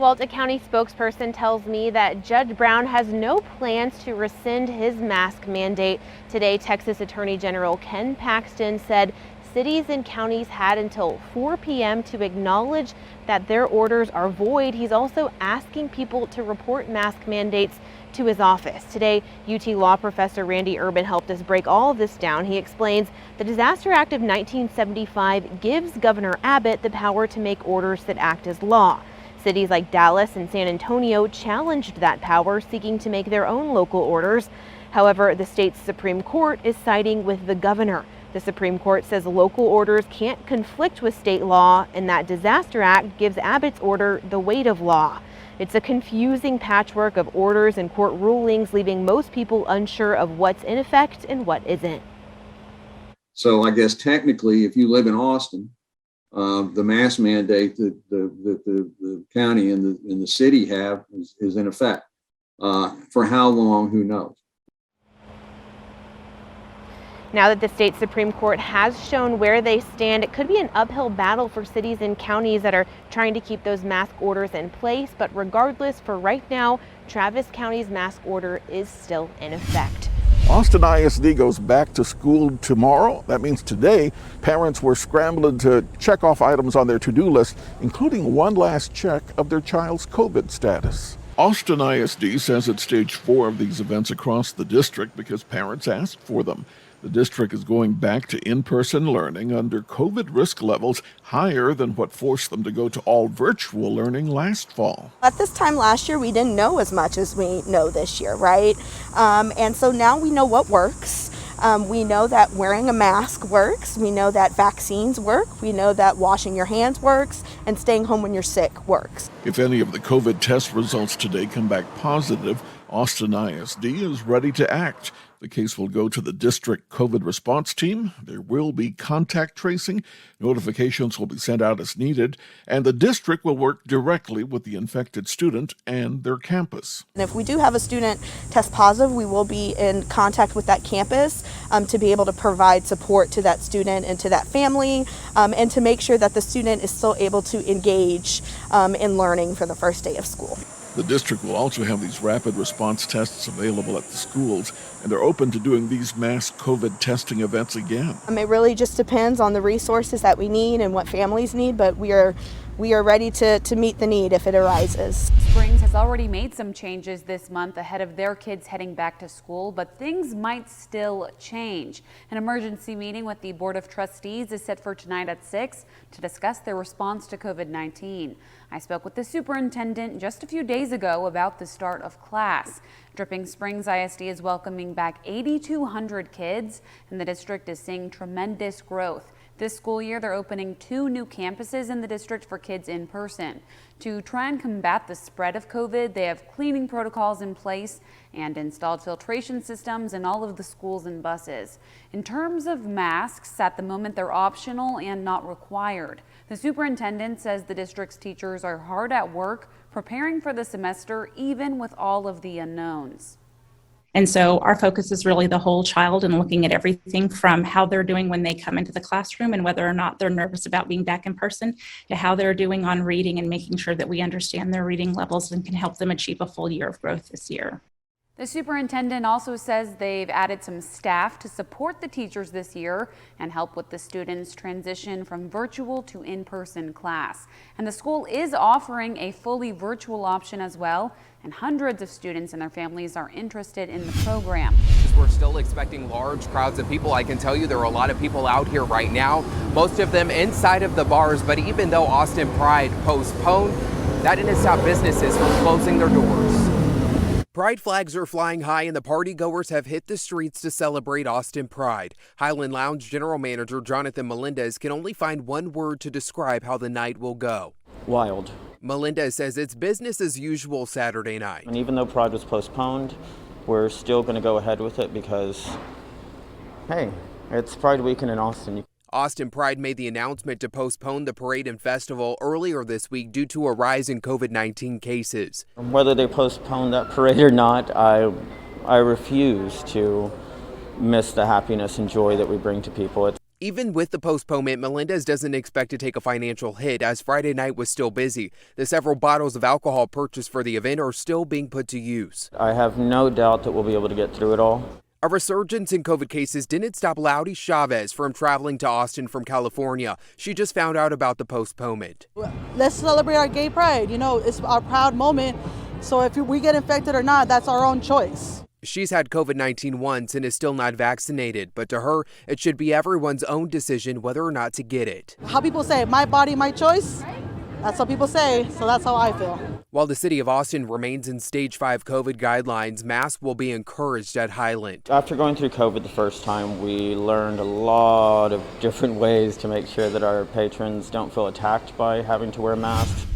Well, a county spokesperson tells me that Judge Brown has no plans to rescind his mask mandate. Today, Texas Attorney General Ken Paxton said cities and counties had until 4 p.m. to acknowledge that their orders are void. He's also asking people to report mask mandates to his office. Today, UT Law professor Randy Urban helped us break all of this down. He explains the Disaster Act of 1975 gives Governor Abbott the power to make orders that act as law. Cities like Dallas and San Antonio challenged that power, seeking to make their own local orders. However, the state's Supreme Court is siding with the governor. The Supreme Court says local orders can't conflict with state law, and that Disaster Act gives Abbott's order the weight of law. It's a confusing patchwork of orders and court rulings, leaving most people unsure of what's in effect and what isn't. So I guess technically, if you live in Austin, the mask mandate that the county and the city have is in effect. For how long, who knows? Now that the state Supreme Court has shown where they stand, it could be an uphill battle for cities and counties that are trying to keep those mask orders in place. But regardless, for right now, Travis County's mask order is still in effect. Austin ISD goes back to school tomorrow. That means today, parents were scrambling to check off items on their to-do list, including one last check of their child's COVID status. Austin ISD says it's stage 4 of these events across the district because parents asked for them. The district is going back to in-person learning under COVID risk levels higher than what forced them to go to all virtual learning last fall. At this time last year, we didn't know as much as we know this year, right? And so now we know what works. We know that wearing a mask works. We know that vaccines work. We know that washing your hands works and staying home when you're sick works. If any of the COVID test results today come back positive, Austin ISD is ready to act. The case will go to the district COVID response team. There will be contact tracing. Notifications will be sent out as needed, and the district will work directly with the infected student and their campus. And if we do have a student test positive, we will be in contact with that campus to be able to provide support to that student and to that family, and to make sure that the student is still able to engage in learning for the first day of school. The district will also have these rapid response tests available at the schools, and they're open to doing these mass COVID testing events again. It really just depends on the resources that we need and what families need, but we are ready to meet the need if it arises. Springs has already made some changes this month ahead of their kids heading back to school, but things might still change. An emergency meeting with the Board of Trustees is set for tonight at 6 to discuss their response to COVID-19. I spoke with the superintendent just a few days ago about the start of class. Dripping Springs ISD is welcoming back 8,200 kids, and the district is seeing tremendous growth. This school year, they're opening 2 new campuses in the district for kids in person. To try and combat the spread of COVID, they have cleaning protocols in place and installed filtration systems in all of the schools and buses. In terms of masks, at the moment they're optional and not required. The superintendent says the district's teachers are hard at work preparing for the semester, even with all of the unknowns. And so our focus is really the whole child and looking at everything from how they're doing when they come into the classroom and whether or not they're nervous about being back in person to how they're doing on reading and making sure that we understand their reading levels and can help them achieve a full year of growth this year. The superintendent also says they've added some staff to support the teachers this year and help with the students' transition from virtual to in-person class. And the school is offering a fully virtual option as well, and hundreds of students and their families are interested in the program. We're still expecting large crowds of people. I can tell you there are a lot of people out here right now, most of them inside of the bars, but even though Austin Pride postponed, that didn't stop businesses from closing their doors. Pride flags are flying high and the partygoers have hit the streets to celebrate Austin Pride. Highland Lounge General Manager Jonathan Melendez can only find one word to describe how the night will go. Wild. Melendez says it's business as usual Saturday night. And even though Pride was postponed, we're still going to go ahead with it because, hey, it's Pride weekend in Austin. Austin Pride made the announcement to postpone the parade and festival earlier this week due to a rise in COVID-19 cases. Whether they postpone that parade or not, I refuse to miss the happiness and joy that we bring to people. Even with the postponement, Melendez doesn't expect to take a financial hit as Friday night was still busy. The several bottles of alcohol purchased for the event are still being put to use. I have no doubt that we'll be able to get through it all. A resurgence in COVID cases didn't stop Laudy Chavez from traveling to Austin from California. She just found out about the postponement. Let's celebrate our gay pride. You know, it's our proud moment. So if we get infected or not, that's our own choice. She's had COVID-19 once and is still not vaccinated, but to her, it should be everyone's own decision whether or not to get it. How people say, my body, my choice. That's what people say, so that's how I feel. While the city of Austin remains in stage 5 COVID guidelines, masks will be encouraged at Highland. After going through COVID the first time, we learned a lot of different ways to make sure that our patrons don't feel attacked by having to wear masks.